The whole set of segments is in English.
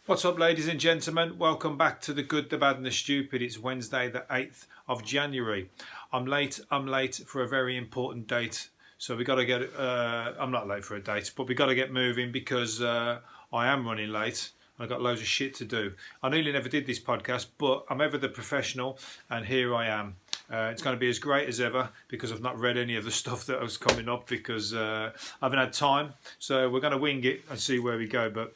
What's up, ladies and gentlemen? Welcome back to The Good, the Bad and the Stupid. It's Wednesday the 8th of January. I'm late for a very important date. So we got to get, I'm not late for a date, but we got to get moving because I am running late. I've got loads of shit to do. I nearly never did this podcast, but I'm ever the professional and here I am. It's going to be as great as ever because I've not read any of the stuff that was coming up because I haven't had time. So we're going to wing it and see where we go. But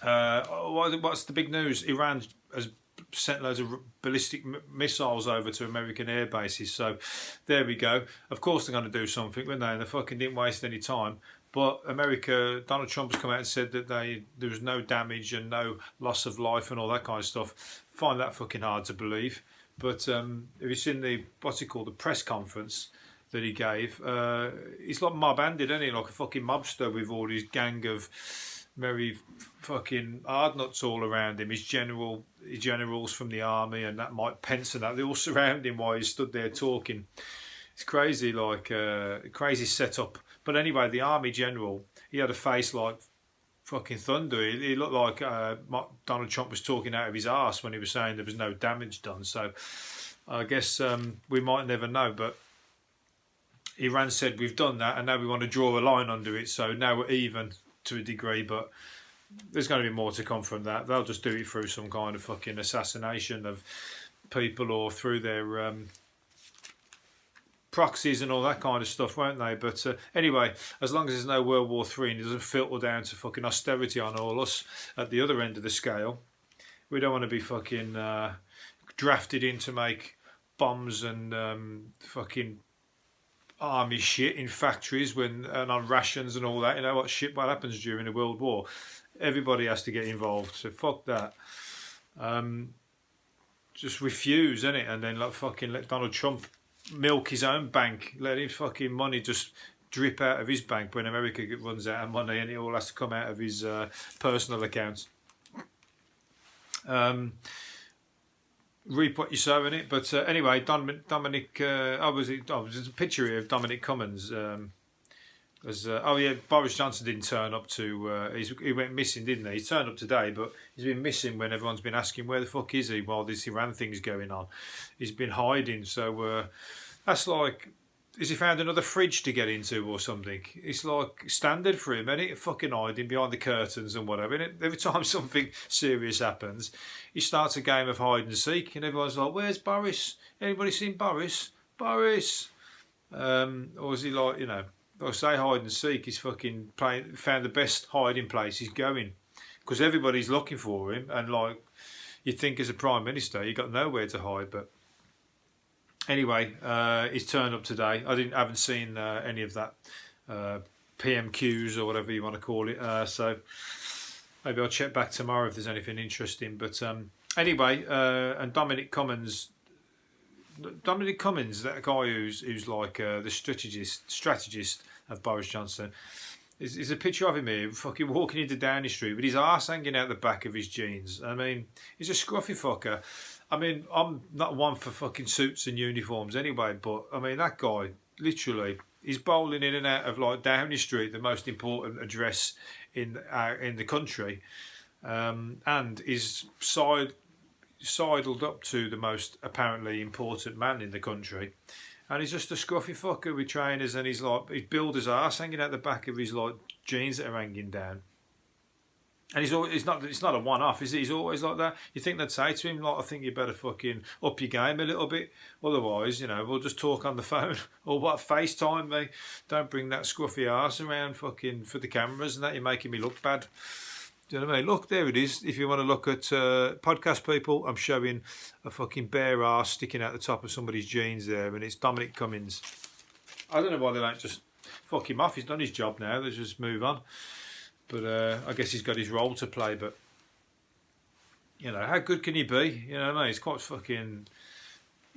what's the big news? Iran has sent loads of ballistic missiles over to American air bases. So there we go. Of course they're going to do something, weren't they? And they fucking didn't waste any time. But America, Donald Trump has come out and said that there was no damage and no loss of life and all that kind of stuff. Find that fucking hard to believe. But have you seen the press conference that he gave? He's like mob-handed, isn't he? Like a fucking mobster with all his gang of merry fucking hardnuts all around him. His generals from the army and that Mike Pence and that, they all surround him while he stood there talking. It's crazy, like crazy setup. But anyway, the army general, he had a face like fucking thunder. He looked like Donald Trump was talking out of his arse when he was saying there was no damage done. So I guess we might never know. But Iran said we've done that and now we want to draw a line under it. So now we're even to a degree, but there's going to be more to come from that. They'll just do it through some kind of fucking assassination of people or through their proxies and all that kind of stuff, won't they? But anyway, as long as there's no World War III and it doesn't filter down to fucking austerity on all us at the other end of the scale, we don't want to be fucking drafted in to make bombs and fucking army shit in factories and on rations and all that. You know what happens during a world war? Everybody has to get involved, so fuck that. Just refuse, innit? And then like fucking let Donald Trump milk his own bank, let his fucking money just drip out of his bank when America runs out of money and it all has to come out of his personal accounts. Reap what you sow in it. But anyway, Dominic, there's a picture here of Dominic Cummings. Boris Johnson didn't turn up to. He went missing, didn't he? He turned up today, but he's been missing when everyone's been asking where the fuck is he while this Iran thing's going on. He's been hiding. So that's like, has he found another fridge to get into or something? It's like standard for him, isn't it? Fucking hiding behind the curtains and whatever. And every time something serious happens, he starts a game of hide and seek, and everyone's like, "Where's Boris? Anybody seen Boris? Boris?" Or is he like, you know? I say hide and seek, he's fucking found the best hiding place he's going. Because everybody's looking for him, and like, you'd think as a Prime Minister, you got nowhere to hide. But anyway, he's turned up today. I haven't seen any of that PMQs or whatever you want to call it. So maybe I'll check back tomorrow if there's anything interesting. But anyway, and Dominic Cummings, that guy who's like the strategist of Boris Johnson, is a picture of him here, fucking walking into Downing Street with his arse hanging out the back of his jeans. I mean, he's a scruffy fucker. I mean, I'm not one for fucking suits and uniforms anyway, but I mean, that guy, literally, he's bowling in and out of like Downing Street, the most important address in the country, and is sidled up to the most apparently important man in the country, and he's just a scruffy fucker with trainers, and he's like, he's builder's arse hanging out the back of his like jeans that are hanging down. And it's not a one-off, is it? He's always like that. You think they'd say to him, like, I think you better fucking up your game a little bit. Otherwise, you know, we'll just talk on the phone. Or what, FaceTime me. Don't bring that scruffy arse around fucking for the cameras and that. You're making me look bad. Do you know what I mean? Look, there it is. If you want to look at podcast people, I'm showing a fucking bare arse sticking out the top of somebody's jeans there, and it's Dominic Cummings. I don't know why they don't just fuck him off. He's done his job now. Let's just move on. But I guess he's got his role to play. But, you know, how good can he be? You know what I mean? He's quite fucking,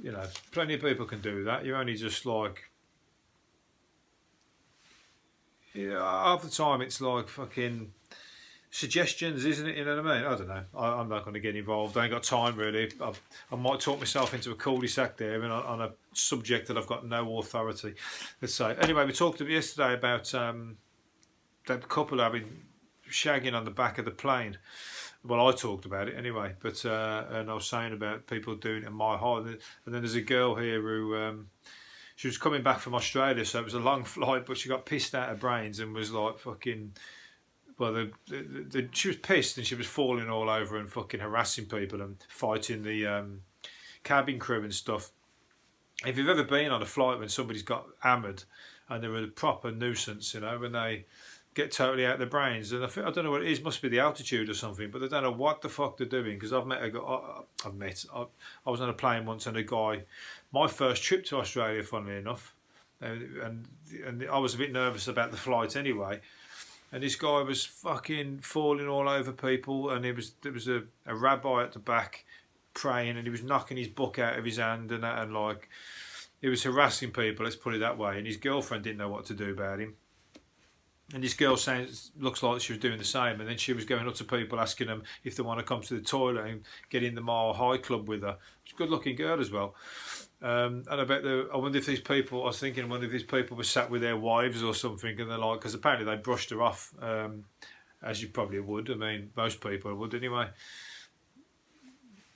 you know, plenty of people can do that. You're only just like, half the time it's like fucking suggestions, isn't it? You know what I mean? I don't know. I'm not going to get involved. I ain't got time really. I might talk myself into a cul-de-sac there and on a subject that I've got no authority, let's say. Anyway, we talked yesterday about that couple having shagging on the back of the plane Well, I talked about it anyway, but and I was saying about people doing it in my height. And then there's a girl here who she was coming back from Australia, so it was a long flight, but she got pissed out of brains and was like fucking. Well, she was pissed and she was falling all over and fucking harassing people and fighting the cabin crew and stuff. If you've ever been on a flight when somebody's got hammered and they're a proper nuisance, you know, when they get totally out of their brains, and I don't know what it is, must be the altitude or something, but they don't know what the fuck they're doing. Because I was on a plane once and a guy, my first trip to Australia, funnily enough, and I was a bit nervous about the flight anyway, and this guy was fucking falling all over people, and there was a rabbi at the back praying, and he was knocking his book out of his hand and that, and like he was harassing people, let's put it that way, and his girlfriend didn't know what to do about him. And this girl looks like she was doing the same, and then she was going up to people asking them if they want to come to the toilet and get in the Mile High Club with her. She's a good-looking girl as well. And I wonder if these people, I was thinking, I wonder if these people were sat with their wives or something, and they're like, because apparently they brushed her off, as you probably would. I mean, most people would anyway.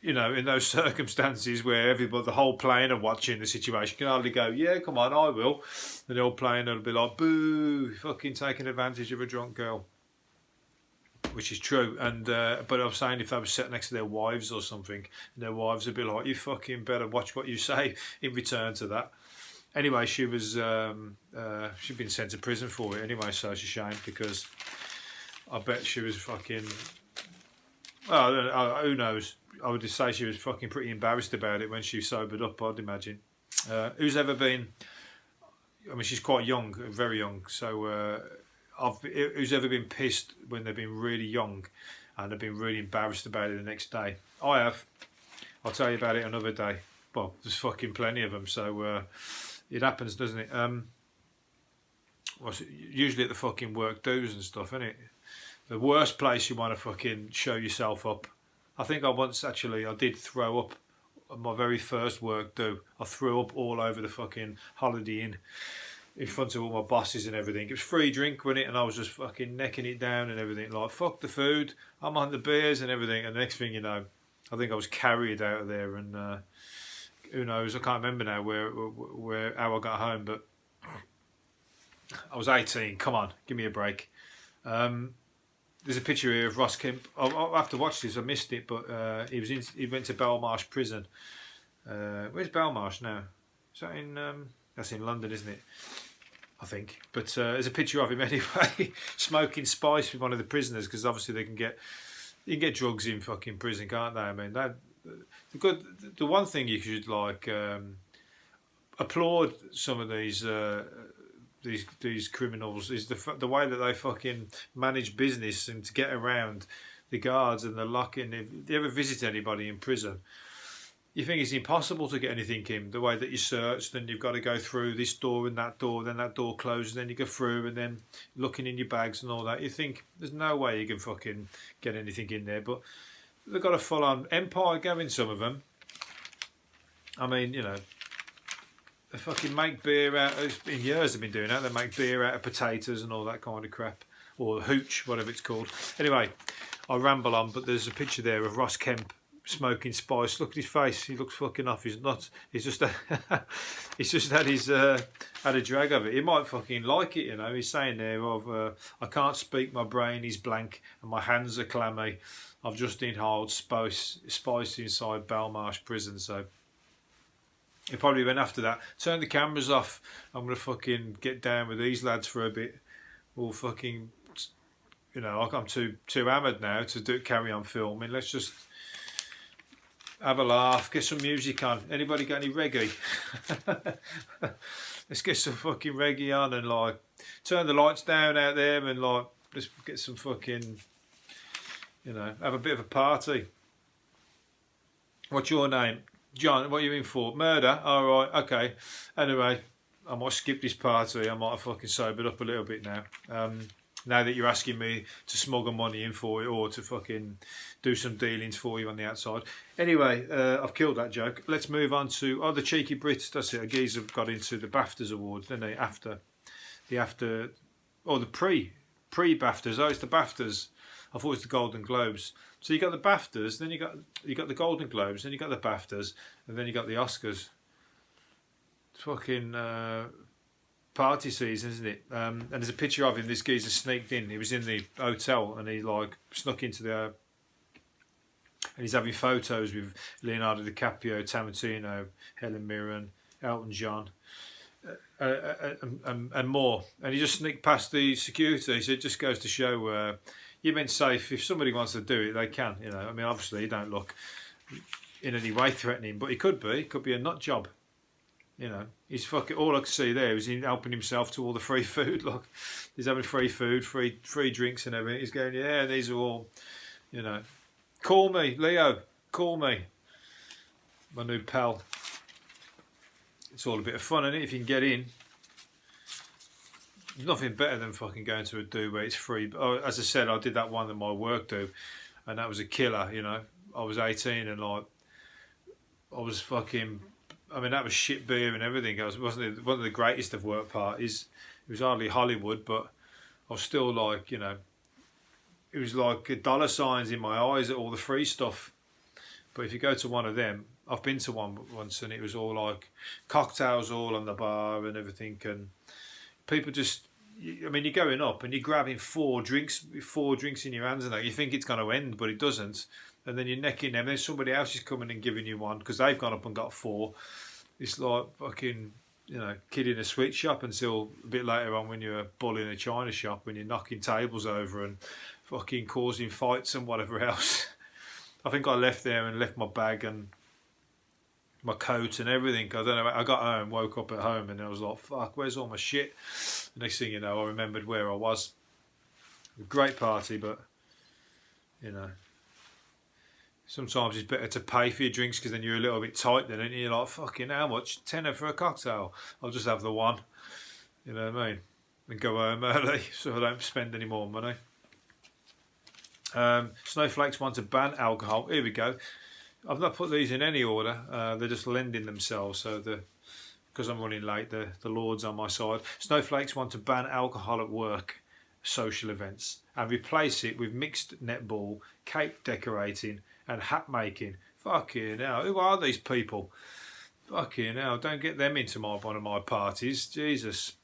You know, in those circumstances where everybody, the whole plane are watching the situation, can hardly go, yeah, come on, I will. And the whole plane will be like, boo, fucking taking advantage of a drunk girl. Which is true. And but I'm saying if they were sat next to their wives or something, and their wives would be like, you fucking better watch what you say in return to that. Anyway, she was she'd been sent to prison for it anyway, so it's a shame, because I bet she was fucking, well, who knows. I would just say she was fucking pretty embarrassed about it when she sobered up, I'd imagine. Who's ever been, I mean, she's quite young, very young, so who's ever been pissed when they've been really young and they've been really embarrassed about it the next day? I have. I'll tell you about it another day. Well, there's fucking plenty of them, so it happens, doesn't it? Usually at the fucking work do's and stuff, isn't it? The worst place you want to fucking show yourself up. I think I did throw up on my very first work do. I threw up all over the fucking Holiday Inn in front of all my bosses and everything. It was free drink, wasn't it? And I was just fucking necking it down and everything. Like, fuck the food, I'm on the beers and everything. And the next thing you know, I think I was carried out of there, and who knows, I can't remember now how I got home, but I was 18. Come on, give me a break. There's a picture here of Ross Kemp. I'll have to watch this. I missed it, but he went to Belmarsh prison. Where's Belmarsh now? Is that in? That's in London, isn't it? I think. But there's a picture of him anyway, smoking spice with one of the prisoners, because obviously you can get drugs in fucking prison, can't they? I mean, the one thing you should like applaud some of these criminals is the way that they fucking manage business and to get around the guards and the lock-in. If you ever visit anybody in prison, you think it's impossible to get anything in. The way that you're searched, and you've got to go through this door and that door, then that door closes, then you go through, and then looking in your bags and all that. You think there's no way you can fucking get anything in there, but they've got a full-on empire going, some of them. I mean, you know, they fucking make beer out of, in years they've been doing that, they make beer out of potatoes and all that kind of crap, or hooch, whatever it's called. Anyway, I ramble on, but there's a picture there of Ross Kemp smoking spice. Look at his face, he looks fucking off his nuts. He's just he's just had a drag of it. He might fucking like it, you know. He's saying there I can't speak, my brain is blank and my hands are clammy. I've just inhaled spice inside Belmarsh prison. So he probably went after that, turn the cameras off, I'm going to fucking get down with these lads for a bit. Or fucking, you know, I'm too hammered now to carry on filming. Let's just have a laugh, get some music on. Anybody got any reggae? Let's get some fucking reggae on and like turn the lights down out there and like let's get some fucking, you know, have a bit of a party. What's your name? John, what are you in for? Murder? Alright, okay. Anyway, I might skip this party. I might have fucking sobered up a little bit now. Now that you're asking me to smuggle money in for you or to fucking do some dealings for you on the outside. Anyway, I've killed that joke. Let's move on to, the cheeky Brits. That's it. A geezer got into the Baftas Awards, didn't they? The pre-Baftas. Oh, it's the Baftas. I thought it was the Golden Globes. So you got the Baftas, then you got the Golden Globes, then you got the Baftas, and then you got the Oscars. It's fucking party season, isn't it? And there's a picture of him. This geezer sneaked in. He was in the hotel, and he like snuck into the. And he's having photos with Leonardo DiCaprio, Tarantino, Helen Mirren, Elton John, and more. And he just sneaked past the security. So it just goes to show you're meant safe. If somebody wants to do it, they can. You know, I mean, obviously, he don't look in any way threatening, but he could be. It could be a nut job. You know, he's fucking. All I could see there was him helping himself to all the free food. Look, he's having free food, free drinks, and everything. He's going, yeah, these are all, you know. Call me, Leo. Call me. My new pal. It's all a bit of fun, isn't it? If you can get in. Nothing better than fucking going to a do where it's free. But, as I said, I did that one that my work do, and that was a killer, you know. I was 18 and like, I was fucking, I mean, that was shit beer and everything. It wasn't one of the greatest of work parties. It was hardly Hollywood, but I was still like, you know, it was like dollar signs in my eyes at all the free stuff. But if you go to one of them, I've been to one once, and it was all like cocktails all on the bar and everything, and people just, I mean, you're going up and you're grabbing four drinks in your hands, and that you think it's going to end, but it doesn't. And then you're necking them. Then somebody else is coming and giving you one because they've gone up and got four. It's like fucking, you know, kid in a sweet shop until a bit later on when you're a bull in a china shop, when you're knocking tables over and fucking causing fights and whatever else. I think I left there and left my bag and my coat and everything. I don't know. I got home, woke up at home, and I was like, "Fuck, where's all my shit?" The next thing you know, I remembered where I was. Great party, but you know, sometimes it's better to pay for your drinks because then you're a little bit tight. Then and you're like, "Fucking how much? £10 for a cocktail? I'll just have the one." You know what I mean? And go home early so I don't spend any more money. Snowflakes want to ban alcohol. Here we go. I've not put these in any order. They're just lending themselves. So because I'm running late, the Lord's on my side. Snowflakes want to ban alcohol at work, social events, and replace it with mixed netball, cake decorating, and hat making. Fucking hell, who are these people? Fucking hell, don't get them into one of my parties. Jesus.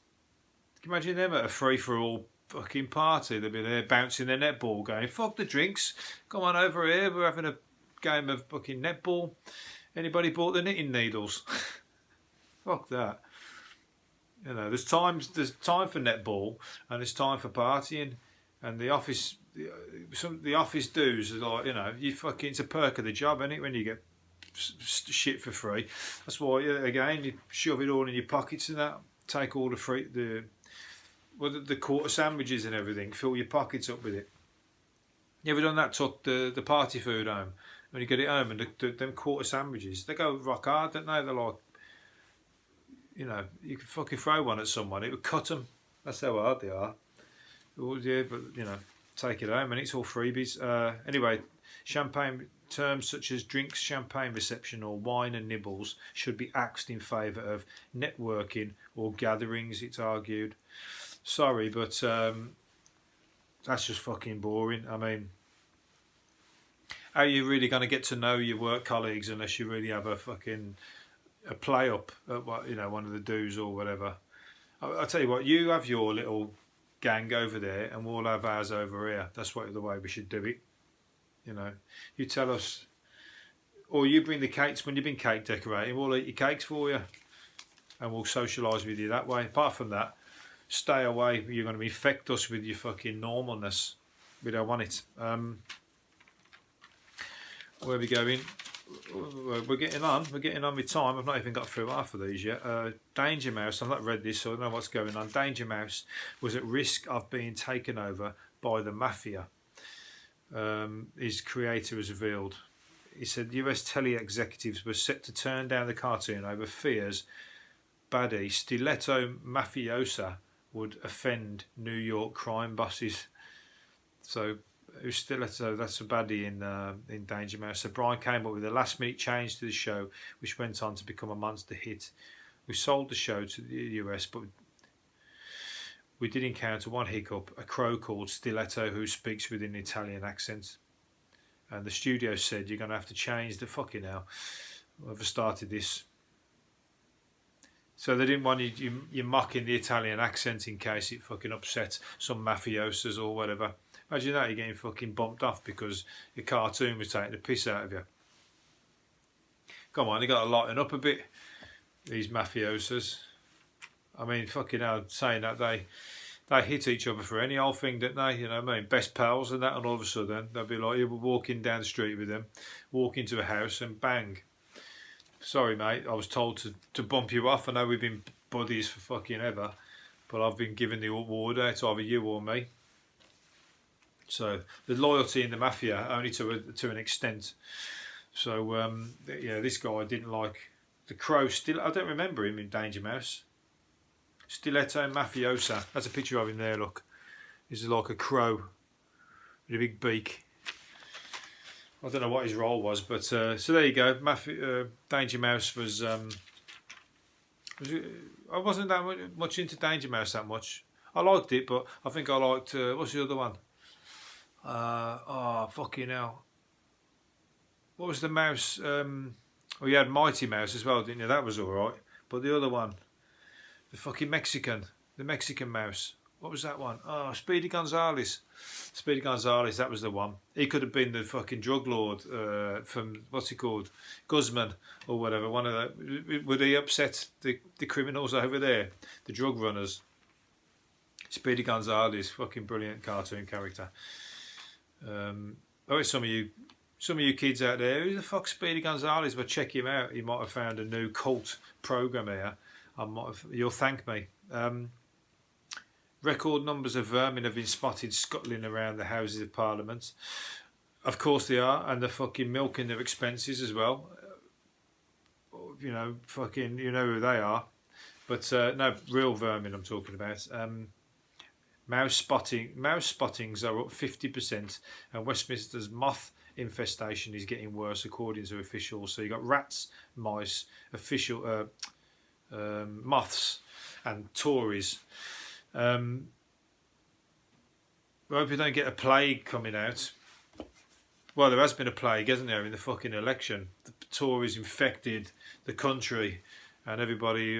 Can you imagine them at a free-for-all fucking party? They'll be there bouncing their netball going, fuck the drinks, come on over here, we're having a game of fucking netball. Anybody bought the knitting needles? Fuck that. You know, there's time for netball and there's time for partying, and the office dues are like, you know, you fucking, it's a perk of the job, isn't it, when you get shit for free. That's why, again, you shove it all in your pockets and that, take all the quarter sandwiches and everything, fill your pockets up with it. You ever done that? Took the party food home. When you get it home and them quarter sandwiches, they go rock hard, don't they? They're like, you know, you could fucking throw one at someone, it would cut them. That's how hard they are. Well, yeah, but, you know, take it home and it's all freebies. Anyway, champagne terms such as drinks, champagne reception or wine and nibbles should be axed in favour of networking or gatherings, it's argued. Sorry, but that's just fucking boring. I mean, how are you really going to get to know your work colleagues unless you really have a play up at what, you know, one of the do's or whatever? I'll tell you what, you have your little gang over there and we'll have ours over here. That's the way we should do it. You know, you tell us, or you bring the cakes when you've been cake decorating, we'll eat your cakes for you and we'll socialise with you that way. Apart from that, stay away. You're going to infect us with your fucking normalness. We don't want it. Where are we going? We're getting on with time. I've not even got through half of these yet. Danger Mouse, I've not read this, so I don't know what's going on. Danger Mouse was at risk of being taken over by the mafia. His creator has revealed. He said US tele executives were set to turn down the cartoon over fears baddie Stiletto Mafiosa would offend New York crime bosses. So Stiletto, that's a baddie in Danger Mouse. So Brian came up with a last minute change to the show, which went on to become a monster hit. We sold the show to the US, but we did encounter one hiccup, a crow called Stiletto who speaks with an Italian accent. And the studio said, you're going to have to change the fucking hell. Whoever started this. So they didn't want you mocking the Italian accent in case it fucking upset some mafiosos or whatever. Imagine that, you're getting fucking bumped off because your cartoon was taking the piss out of you. Come on, they got to lighten up a bit, these mafiosos. I mean, fucking hell, saying that they hit each other for any old thing, don't they? You know what I mean? Best pals and that, and all of a sudden they'll be like, you were walking down the street with them, walk into a house and bang. Sorry, mate, I was told to bump you off. I know we've been buddies for fucking ever, but I've been given the order. It's either you or me. So the loyalty in the mafia only to an extent. So yeah, this guy didn't like the crow. Still, I don't remember him in Danger Mouse. Stiletto Mafiosa. That's a picture of him there. Look, he's like a crow with a big beak. I don't know what his role was, but so there you go. Danger Mouse was. I wasn't that much into Danger Mouse that much. I liked it, but I think I liked what's the other one? Oh fucking hell! What was the mouse? Well, you had Mighty Mouse as well, didn't you? That was all right. But the other one, the fucking Mexican mouse. What was that one? Oh, Speedy Gonzales. Speedy Gonzales, that was the one. He could have been the fucking drug lord from, what's he called? Guzman or whatever. One of the. Would he upset the criminals over there? The drug runners. Speedy Gonzales, fucking brilliant cartoon character. Some of you kids out there, who the fuck's Speedy Gonzales? Well, check him out. He might have found a new cult program here. You'll thank me. Record numbers of vermin have been spotted scuttling around the Houses of Parliament. Of course they are, and they're fucking milking their expenses as well. You know, fucking, you know who they are. But no, real vermin I'm talking about. Mouse spottings are up 50%, and Westminster's moth infestation is getting worse according to officials. So you got rats, mice, moths, and Tories. I hope you don't get a plague coming out. Well, there has been a plague, hasn't there, in the fucking election? The Tories infected the country, and everybody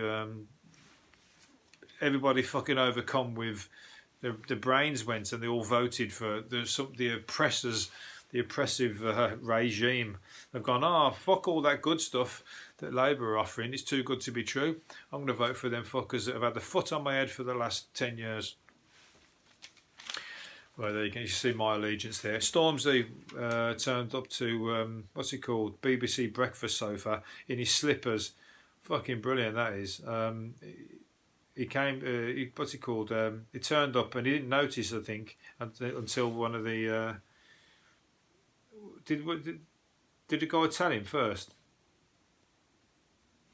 fucking overcome with the brains went, and they all voted for the oppressive regime. They've gone, fuck all that good stuff that Labour are offering. It's too good to be true. I'm going to vote for them fuckers that have had the foot on my head for the last 10 years. Well, there you can see my allegiance there. Stormzy turned up to, what's he called? BBC Breakfast Sofa in his slippers. Fucking brilliant, that is. He came, what's he called? He turned up and he didn't notice, I think, until one of the... Did the guy tell him first?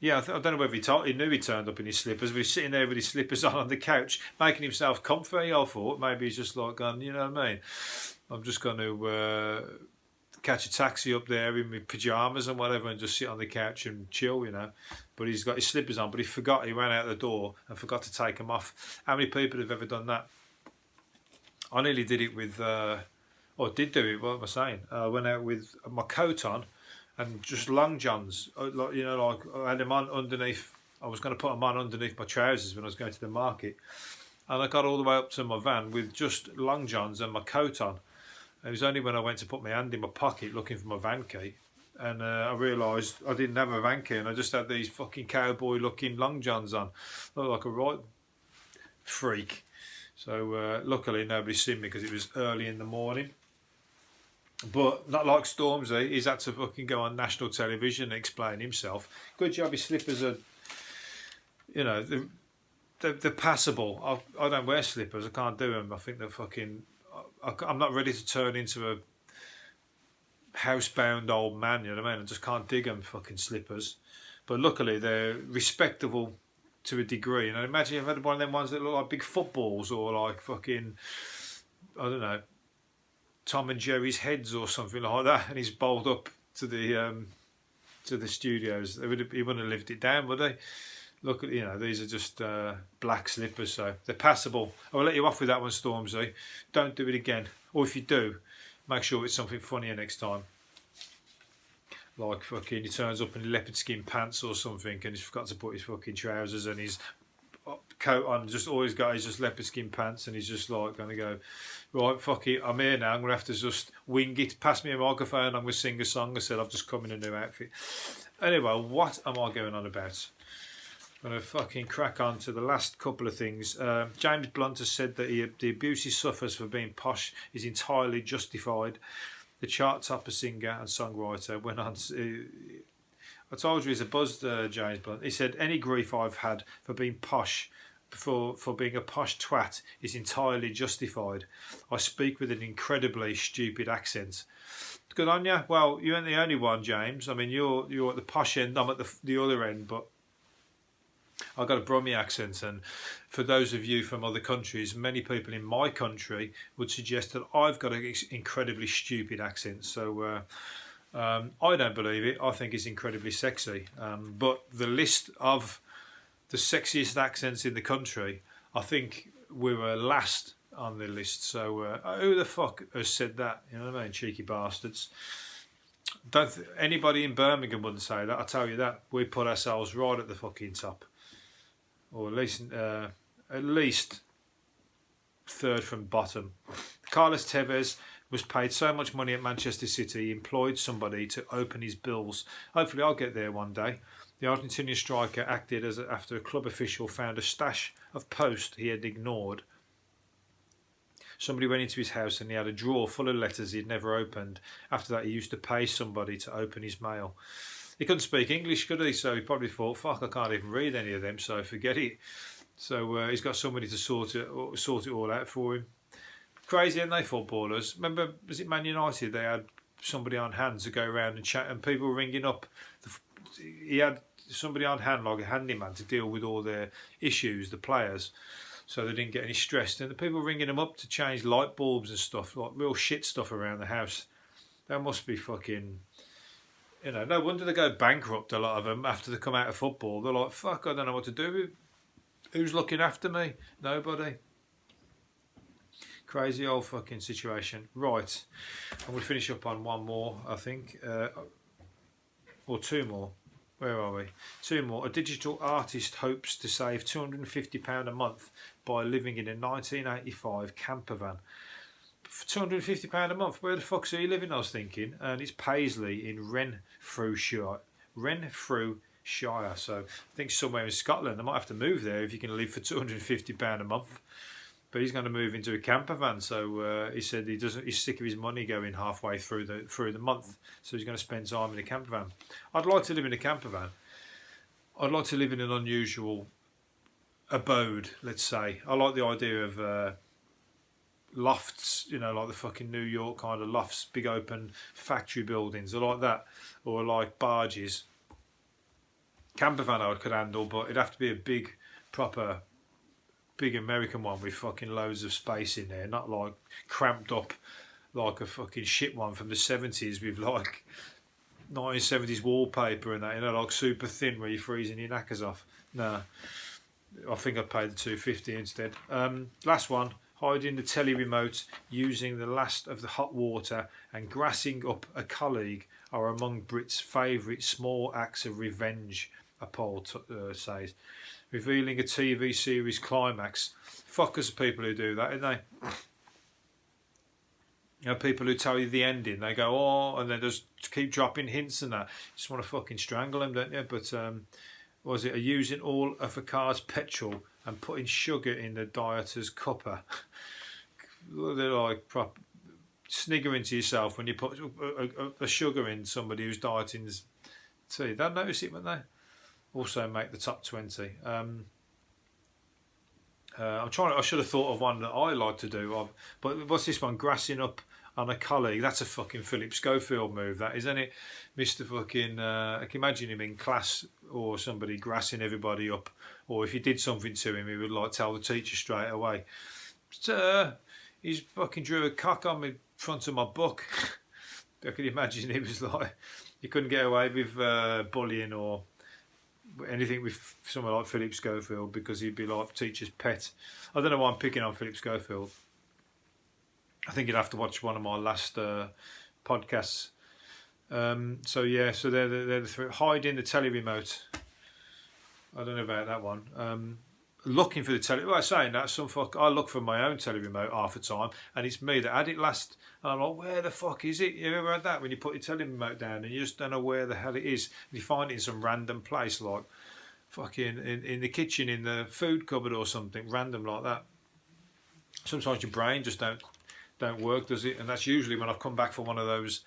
Yeah, I don't know whether he knew he turned up in his slippers, but he's sitting there with his slippers on the couch, making himself comfy. I thought maybe he's just like gone, you know what I mean? I'm just going to catch a taxi up there in my pyjamas and whatever and just sit on the couch and chill, you know. But he's got his slippers on, but he forgot. He ran out the door and forgot to take them off. How many people have ever done that? I nearly did it with, did do it, what am I saying? I went out with my coat on and just long johns, you know, like I had them on underneath. I was going to put them on underneath my trousers when I was going to the market, and I got all the way up to my van with just long johns and my coat on. It was only when I went to put my hand in my pocket looking for my van key, and I realised I didn't have a van key, and I just had these fucking cowboy-looking long johns on, looked like a right freak. So luckily nobody seen me because it was early in the morning. But not like Stormzy, he's had to fucking go on national television and explain himself. Good job his slippers are, you know, they're passable. I don't wear slippers, I can't do them. I think they're fucking... I'm not ready to turn into a housebound old man, you know what I mean? I just can't dig them fucking slippers. But luckily they're respectable to a degree. You know, imagine if I had one of them ones that look like big footballs or like fucking, I don't know, Tom and Jerry's heads or something like that, and he's bowled up to the studios. He wouldn't have lived it down, would he? Look at, these are just black slippers, so they're passable. I will let you off with that one, Stormzy. Don't do it again. Or if you do, make sure it's something funnier next time. Like fucking, he turns up in leopard skin pants or something, and he's forgot to put his fucking trousers and his coat on. Just all he's got is just leopard skin pants, and he's just like going to go, right, fuck it, I'm here now. I'm going to have to just wing it. Pass me a microphone. I'm going to sing a song. I said I've just come in a new outfit. Anyway, what am I going on about? I'm going to fucking crack on to the last couple of things. James Blunt has said that the abuse he suffers for being posh is entirely justified. The chart topper singer and songwriter went on to, I told you he's a buzzed, James Blunt. He said, any grief I've had for being posh, for being a posh twat, is entirely justified. I speak with an incredibly stupid accent. Good on you. Well, you ain't the only one, James. I mean, you're at the posh end, I'm at the other end, but I've got a Brummie accent, and for those of you from other countries, many people in my country would suggest that I've got an incredibly stupid accent. So I don't believe it. I think it's incredibly sexy. But the list of the sexiest accents in the country, I think we were last on the list. So who the fuck has said that? You know what I mean? Cheeky bastards. Anybody in Birmingham wouldn't say that. I tell you that. We put ourselves right at the fucking top. Or at least third from bottom. Carlos Tevez was paid so much money at Manchester City, he employed somebody to open his bills. Hopefully I'll get there one day. The Argentinian striker acted after a club official found a stash of post he had ignored. Somebody went into his house and he had a drawer full of letters he'd never opened. After that he used to pay somebody to open his mail. He couldn't speak English, could he? So he probably thought, fuck, I can't even read any of them, so forget it. So he's got somebody to sort it all out for him. Crazy, aren't they, footballers? Remember, was it Man United? They had somebody on hand to go around and chat, and people were ringing up. He had somebody on hand, like a handyman, to deal with all their issues, the players, so they didn't get any stressed. And the people ringing them up to change light bulbs and stuff, like real shit stuff around the house. That must be fucking... no wonder they go bankrupt, a lot of them, after they come out of football. They're like, fuck, I don't know what to do. Who's looking after me? Nobody. Crazy old fucking situation. Right. I'm going to finish up on one more, I think. Or two more. Where are we? Two more. A digital artist hopes to save £250 a month by living in a 1985 camper van. For £250 a month, where the fuck's he living, I was thinking. And it's Paisley in Renfrewshire. So I think somewhere in Scotland. I might have to move there if you can live for £250 a month. But he's going to move into a camper van. So he said he's sick of his money going halfway through the month. So he's going to spend time in a camper van. I'd like to live in a camper van. I'd like to live in an unusual abode, let's say. I like the idea of lofts, like the fucking New York kind of lofts, big open factory buildings. I like that. Or like barges. Camper van I could handle, but it'd have to be a big American one with fucking loads of space in there, not like cramped up like a fucking shit one from the 70s with like 1970s wallpaper and that, like super thin where you're freezing your knackers off. Nah, I think I'd pay the $250 instead. Last one. Hiding the telly remote, using the last of the hot water and grassing up a colleague are among Brits' favourite small acts of revenge, a poll says. Revealing a TV series climax. Fuckers people who do that, aren't they? People who tell you the ending, they go, oh, and then just keep dropping hints and that. You just want to fucking strangle them, don't you? But was it using all of a car's petrol and putting sugar in the dieter's cuppa? They're like sniggering to yourself when you put a sugar in somebody who's dieting's tea. They'll notice it, won't they? Also make the top 20. I should have thought of one that I like to do. But what's this one? Grassing up on a colleague. That's a fucking Philip Schofield move, that, isn't it? Mr. fucking... I can imagine him in class or somebody grassing everybody up. Or if you did something to him, he would like tell the teacher straight away. He's fucking drew a cock on the front of my book. I can imagine he was like... You couldn't get away with bullying or... anything with someone like Philip Schofield, because he'd be like teacher's pet. I don't know why I'm picking on Philip Schofield. I think you'd have to watch one of my last podcasts. So they're the three. Hiding the telly remote. I don't know about that one. Looking for the telly. Well, saying that, I look for my own telly remote half the time, and it's me that had it last. And I'm like, where the fuck is it? You ever had that when you put your telly remote down and you just don't know where the hell it is? And you find it in some random place, like fucking in the kitchen, in the food cupboard or something, random like that. Sometimes your brain just don't work, does it? And that's usually when I've come back from one of those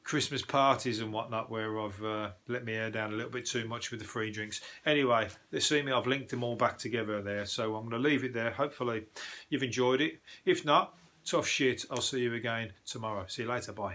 Christmas parties and whatnot, where I've let my hair down a little bit too much with the free drinks. Anyway, let's see me. I've linked them all back together there, so I'm going to leave it there. Hopefully you've enjoyed it. If not, tough shit. I'll see you again tomorrow. See you later. Bye.